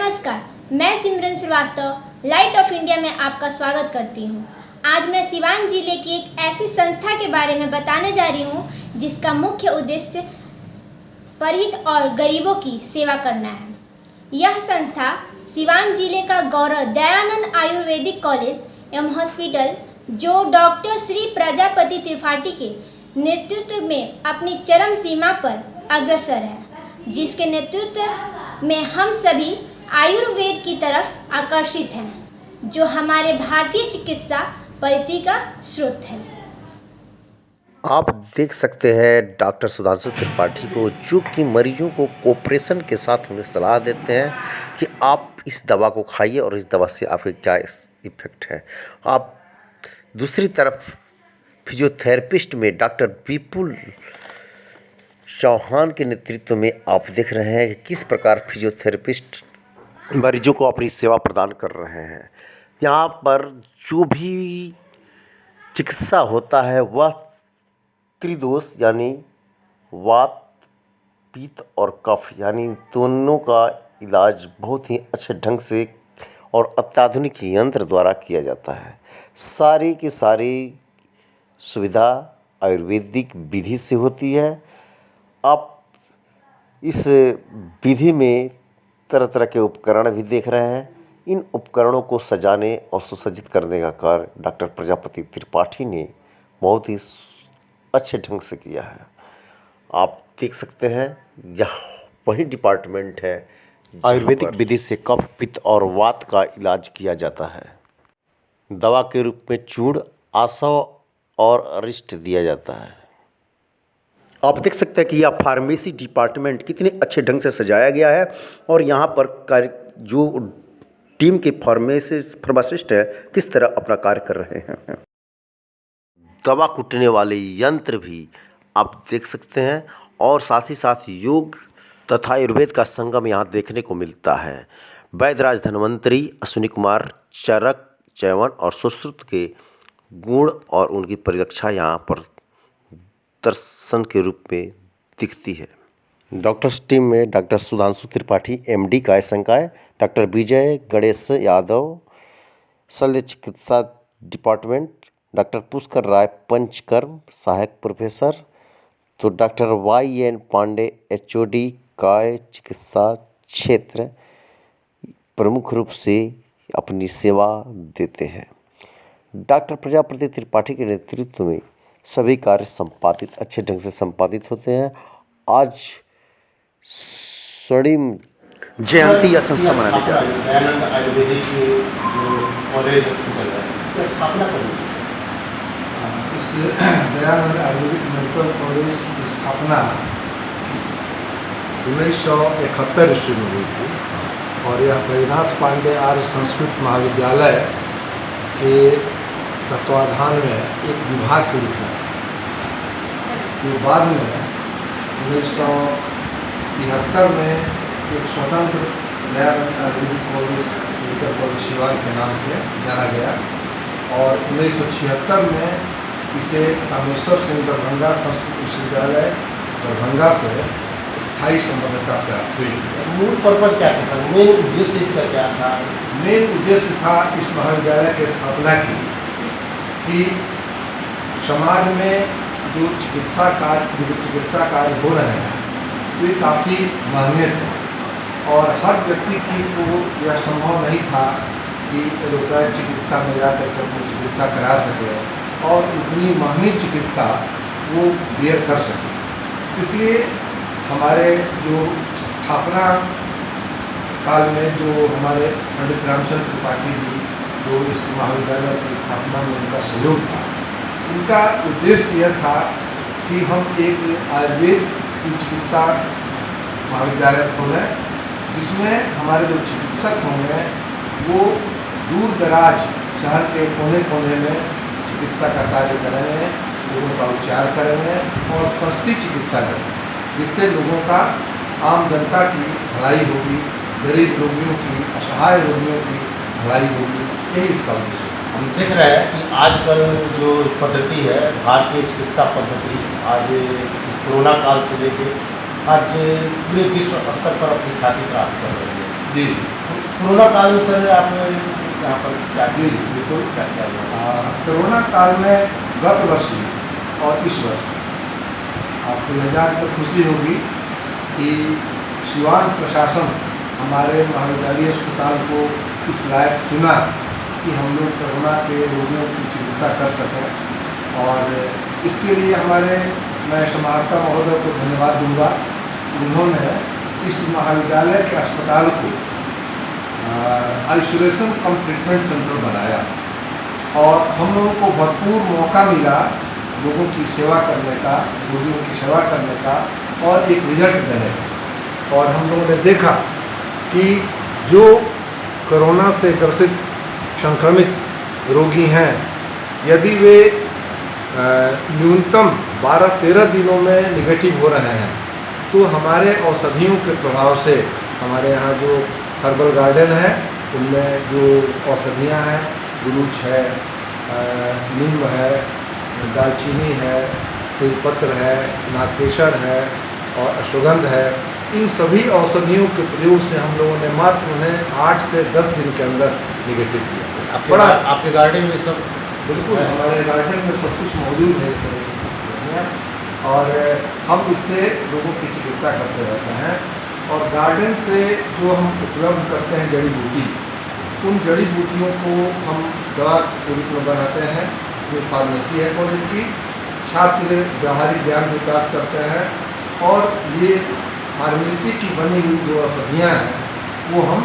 नमस्कार, मैं सिमरन Srivastava light of India में आपका स्वागत करती हूँ। आज मैं सिवान जिले की एक ऐसी संस्था के बारे में बताने जा रही हूँ जिसका मुख्य उद्देश्य परहित और गरीबों की सेवा करना है। यह संस्था सिवान जिले का गौरव दयानंद आयुर्वेदिक कॉलेज एवं हॉस्पिटल, जो डॉक्टर श्री प्रजापति त्रिपाठी के नेतृत्व में अपनी चरम सीमा पर अग्रसर है, जिसके नेतृत्व में हम सभी आयुर्वेद की तरफ आकर्षित हैं, जो हमारे भारतीय चिकित्सा पद्धति का स्रोत है। आप देख सकते हैं डॉक्टर सुधांशु त्रिपाठी को, जो कि मरीजों को कोऑपरेशन के साथ उन्हें सलाह देते हैं कि आप इस दवा को खाइए और इस दवा से आपके क्या इफ़ेक्ट है। आप दूसरी तरफ फिजियोथेरेपिस्ट में डॉक्टर विपुल चौहान के नेतृत्व में आप देख रहे हैं कि किस प्रकार फिजियोथेरेपिस्ट मरीजों को अपनी सेवा प्रदान कर रहे हैं। यहाँ पर जो भी चिकित्सा होता है वह त्रिदोष यानी वात, पित्त और कफ यानी दोनों का इलाज बहुत ही अच्छे ढंग से और अत्याधुनिक यंत्र द्वारा किया जाता है। सारी की सारी सुविधा आयुर्वेदिक विधि से होती है। आप इस विधि में तरह तरह के उपकरण भी देख रहे हैं। इन उपकरणों को सजाने और सुसज्जित करने का कार्य डॉक्टर प्रजापति त्रिपाठी ने बहुत ही अच्छे ढंग से किया है। आप देख सकते हैं यह वही डिपार्टमेंट है आयुर्वेदिक विधि से कफ, पित्त और वात का इलाज किया जाता है। दवा के रूप में चूर्ण, आसव और अरिष्ट दिया जाता है। आप देख सकते हैं कि यह फार्मेसी डिपार्टमेंट कितने अच्छे ढंग से सजाया गया है और यहाँ पर जो टीम के फार्मासिस्ट है किस तरह अपना कार्य कर रहे हैं। दवा कुटने वाले यंत्र भी आप देख सकते हैं और साथ ही साथ योग तथा आयुर्वेद का संगम यहाँ देखने को मिलता है। वैद्यराज धन्वंतरी, अश्विनी कुमार, चरक, चैवन और सुश्रुत के गुण और उनकी परिरक्षा यहाँ पर दर्शन के रूप में दिखती है। डॉक्टर्स टीम में डॉक्टर सुधांशु त्रिपाठी एमडी काय संकाय, डॉक्टर विजय गणेश यादव शल्य चिकित्सा डिपार्टमेंट, डॉक्टर पुष्कर राय पंचकर्म सहायक प्रोफेसर, तो डॉक्टर YN पांडे HOD काय चिकित्सा क्षेत्र प्रमुख रूप से अपनी सेवा देते हैं। डॉक्टर प्रजापति त्रिपाठी के नेतृत्व में सभी कार्य संपादित अच्छे ढंग से संपादित होते हैं। आज स्वर्णिम जयंती या संस्था मनाने जा रही है। दयानंद आयुर्वेदिक जो कॉलेज हॉस्पिटल है, इसकी स्थापना करी। इस दयानंद आयुर्वेदिक मेडिकल कॉलेज की स्थापना 1971 ईस्वी में हुई थी और यह बैजनाथ पांडे आर्य संस्कृत महाविद्यालय के तत्वाधान में एक विभाग के रूप में, फिर बाद में 1973 में एक स्वतंत्र Dayanand Ayurvedic college medical college Siwan के नाम से जाना गया और 1976 में इसे कामेश्वर सिंह दरभंगा संस्कृत विश्वविद्यालय दरभंगा से स्थायी संबद्धता प्राप्त हुई। मूल पर्पज क्या था सर? मेन उद्देश्य इसका क्या था? मेन उद्देश्य था इस महाविद्यालय की स्थापना की कि समाज में जो चिकित्सा कार्य हो रहे हैं वे काफ़ी महंगे थे और हर व्यक्ति को यह संभव नहीं था कि एलोपैथ चिकित्सा में जाकर के अपनी चिकित्सा करा सके और उतनी महंगी चिकित्सा वो बेयर कर सके। इसलिए हमारे जो स्थापना काल में जो हमारे पंडित रामचंद्र त्रिपाठी जी जो इस महाविद्यालय की स्थापना में उनका सहयोग था, उनका उद्देश्य यह था कि हम एक आयुर्वेद की चिकित्सा महाविद्यालय खोलें जिसमें हमारे जो चिकित्सक होंगे वो दूर दराज शहर के कोने कोने में चिकित्सा का कार्य करेंगे, लोगों का उपचार करेंगे और सस्ती चिकित्सा करेंगे, जिससे लोगों का आम जनता की भलाई होगी, गरीब रोगियों की, असहाय रोगियों की भलाई होगी। यही इसका उद्देश्य है। हम देख रहे हैं कि आजकल जो पद्धति है भारतीय चिकित्सा पद्धति, आज कोरोना काल से लेकर आज पूरे विश्व स्तर पर अपनी ख्याति प्राप्त कर रही है। जी कोरोना काल में सर आपने यहाँ पर क्या जी बिल्कुल। कोरोना काल में गत वर्ष में और इस वर्ष में आपको यह जानकर खुशी होगी कि सिवान प्रशासन हमारे महाविद्यालय अस्पताल को इस लायक चुना कि हम लोग कोरोना के रोगियों की चिकित्सा कर सकें। और इसके लिए मैं समाहर्ता महोदय को धन्यवाद दूंगा। उन्होंने इस महाविद्यालय के अस्पताल को आइसोलेशन कम ट्रीटमेंट सेंटर बनाया और हम लोगों को भरपूर मौका मिला लोगों की सेवा करने का, रोगियों की सेवा करने का और एक रिजल्ट देने का। और हम लोगों ने देखा कि जो कोरोना से ग्रसित संक्रमित रोगी हैं, यदि वे न्यूनतम 12-13 दिनों में निगेटिव हो रहे हैं तो हमारे औषधियों के प्रभाव से हमारे यहाँ जो हर्बल गार्डन है उनमें जो औषधियाँ हैं, गुलूच है, नीम है, दालचीनी है, तेजपत्र है, नागकेसर है और अश्वगंध है, इन सभी औषधियों के प्रयोग से हम लोगों ने मात्र उन्हें 8 से 10 दिन के अंदर निगेटिव किया। आपके गार्डन में सब बिल्कुल हमारे गार्डन में सब कुछ मौजूद है सर, और हम इससे लोगों की चिकित्सा करते रहते हैं। और गार्डन से जो हम उपलब्ध करते हैं जड़ी बूटी, उन जड़ी बूटियों को हम दवा के रूप में बनाते हैं। ये फार्मेसी है कॉलेज की, छात्र व्यावहारिक ज्ञान भी प्राप्त करते हैं और ये फार्मेसी की बनी हुई जो औषधियाँ हैं वो हम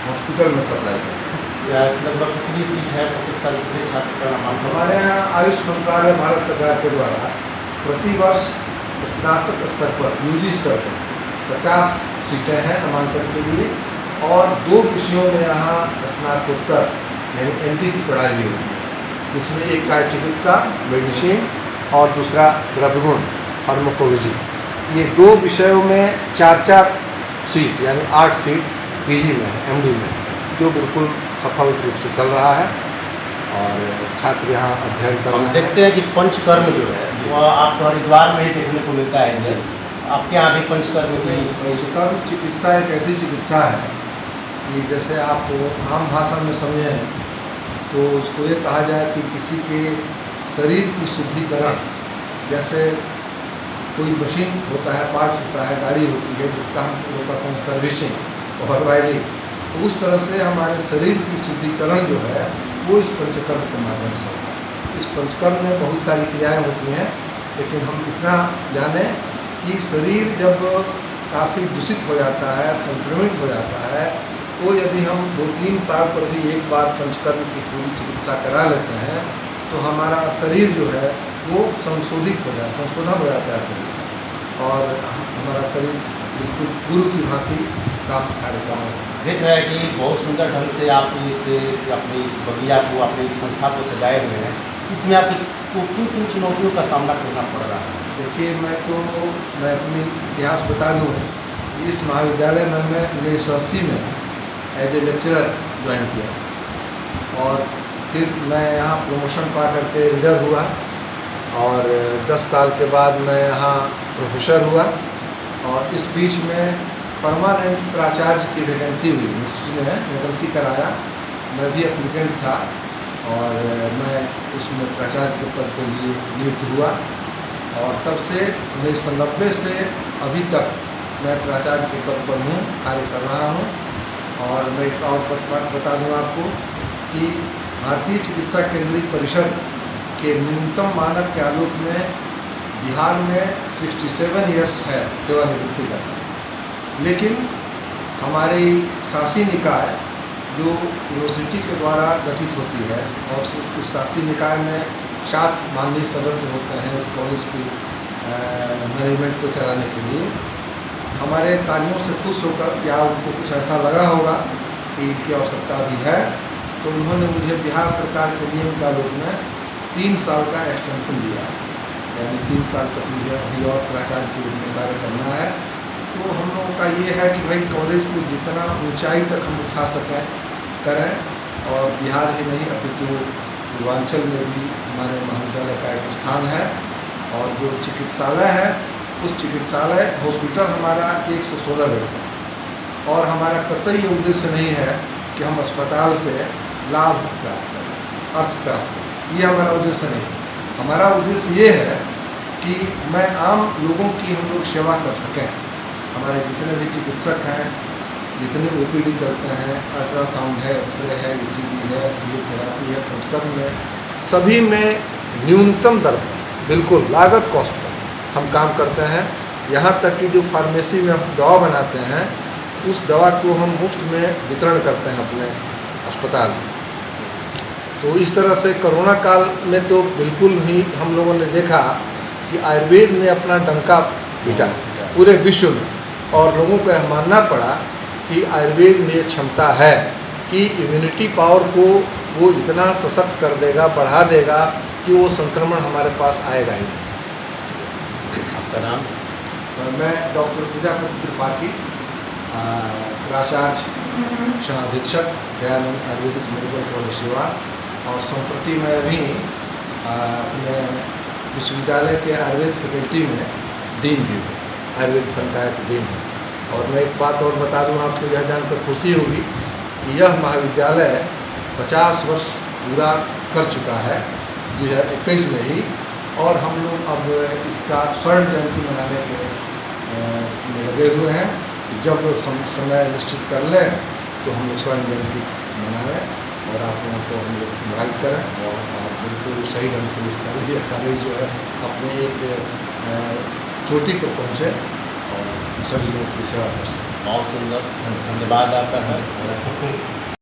हॉस्पिटल में सप्लाई करते हैं। लगभग कितनी सीट है, कितने साल कितने छात्र का नामांकन? हमारे यहाँ आयुष मंत्रालय भारत सरकार के द्वारा प्रतिवर्ष स्नातक स्तर पर, यूजी स्तर पर 50 सीटें हैं नामांकन के लिए और 2 विषयों में यहाँ स्नातकोत्तर यानी MD की पढ़ाई भी होती है, जिसमें एक का है चिकित्सा मेडिसिन और दूसरा द्रव्यगुण फार्माकोलॉजी। ये 2 विषयों में 4-4 सीट यानी 8 सीट PG में है, MD में, जो बिल्कुल सफल रूप से चल रहा है और छात्र यहाँ अध्ययन कर रहे हम हैं। देखते हैं कि पंचकर्म जो है वो आपको हरिद्वार में ही देखने को मिलता है। आपके यहाँ भी पंचकर्म की पंचकर्म चिकित्सा एक ऐसी चिकित्सा है कि जैसे आप आम भाषा में समझें तो उसको ये कहा जाए कि किसी के शरीर की शुद्धिकरण, जैसे कोई मशीन होता है, पार्ट्स होता है, गाड़ी होती है जिसका हम लोग कहते हैं सर्विसिंग और ऑयलिंग, तो उस तरह से हमारे शरीर की शुद्धिकरण जो है वो इस पंचकर्म के माध्यम से होता है। इस पंचकर्म में बहुत सारी क्रियाएँ होती हैं, लेकिन हम इतना जानें कि शरीर जब काफ़ी दूषित हो जाता है, संक्रमित हो जाता है, तो यदि हम 2-3 साल पर भी एक बार पंचकर्म की पूरी चिकित्सा करा लेते हैं तो हमारा शरीर जो है वो संशोधन हो जाता है शरीर, और हमारा शरीर बिल्कुल पूर्व की भांति काम कार्य कर रहा है। देख रहे हैं कि बहुत सुंदर ढंग से आप अपने इस बगिया को, अपनी इस संस्था को सजाए हुए हैं। इसमें आपको किन चुनौतियों का सामना करना पड़ रहा है? देखिए, मैं अपनी इतिहास बता दूँ कि इस महाविद्यालय में मैं 1980 में एज ए लेक्चरर ज्वाइन किया और फिर मैं यहाँ प्रमोशन पा करके रीडर हुआ और 10 साल के बाद मैं यहाँ प्रोफेसर हुआ और इस बीच में परमानेंट प्राचार्य की वैकेंसी हुई, यूनिवर्सिटी ने वैकेंसी कराया, मैं भी एप्लीकेंट था और मैं उसमें प्राचार्य के पद के लिए नियुक्त हुआ और तब से 1990 से अभी तक मैं प्राचार्य के पद पर हूँ, कार्य कर रहा हूँ। और मैं एक और बात बता दूँ आपको कि भारतीय चिकित्सा केंद्रीय परिषद के न्यूनतम मानक के आलोक में बिहार में 67 इयर्स है सेवानिवृत्ति का, लेकिन हमारी शासी निकाय जो यूनिवर्सिटी के द्वारा गठित होती है और उस शासी निकाय में 7 माननीय सदस्य होते हैं इस कॉलेज की मैनेजमेंट को चलाने के लिए। हमारे कार्यों से खुश होकर या उनको कुछ ऐसा लगा होगा कि इनकी आवश्यकता भी है, तो उन्होंने मुझे बिहार सरकार के नियम के आलोक में 3 साल का एक्सटेंशन दिया, यानी 3 साल तक मुझे अभी और प्राचार्य के रूप में कार्य करना है। तो हम लोगों का ये है कि भाई कॉलेज को जितना ऊंचाई तक हम उठा सकें करें और बिहार ही नहीं अपितु पूर्वांचल में भी हमारे महाविद्यालय का एक स्थान है। और जो चिकित्सालय है उस चिकित्सालय हॉस्पिटल हमारा 116 बेड का, और हमारा कतई ये उद्देश्य नहीं है कि हम अस्पताल से लाभ प्राप्त करें, अर्थ प्राप्त करें, ये हमारा उद्देश्य नहीं है। हमारा उद्देश्य ये है कि मैं आम लोगों की हम लोग सेवा कर सकें। हमारे जितने भी चिकित्सक हैं, जितने OPD करते हैं, अल्ट्रासाउंड है, एक्सरे है, ECG है, फिजियोथेरापी है, पंचकर्म में, सभी में न्यूनतम दर पर, बिल्कुल लागत कॉस्ट पर हम काम करते हैं। यहाँ तक कि जो फार्मेसी में हम दवा बनाते हैं, उस दवा को हम मुफ्त में वितरण करते हैं अपने अस्पताल में। तो इस तरह से कोरोना काल में तो बिल्कुल ही हम लोगों ने देखा कि आयुर्वेद ने अपना डंका पीटा पूरे विश्व में, और लोगों को यह मानना पड़ा कि आयुर्वेद में ये क्षमता है कि इम्यूनिटी पावर को वो इतना सशक्त कर देगा, बढ़ा देगा कि वो संक्रमण हमारे पास आएगा ही नहीं। आपका नाम? मैं डॉक्टर प्रजापति त्रिपाठी, प्राचार्य शाह अधीक्षक दयानंद आयुर्वेदिक मेडिकल कॉलेज सेवा, और संप्रति मैं अभी अपने विश्वविद्यालय के आयुर्वेद फैकल्टी में डीन भी हूँ, आयुर्वेद संकाय के डीन हूँ। और मैं एक बात और बता दूँ आपको, यह जानकर खुशी होगी कि यह महाविद्यालय 50 वर्ष पूरा कर चुका है 2021 में ही, और हम लोग अब इसका स्वर्ण जयंती मनाने के में लगे हुए हैं कि जब समय निश्चित कर लें तो हम लोग स्वर्ण जयंती मनाएं और आप लोगों को हम लोग इन्वाइट करें, और बिल्कुल सही ढंग से इसका लिए कॉलेज जो है अपने एक चोटी पर पहुँचे और सभी लोगों की सेवा कर सकें। बहुत सुंदर, धन्यवाद आपका सर।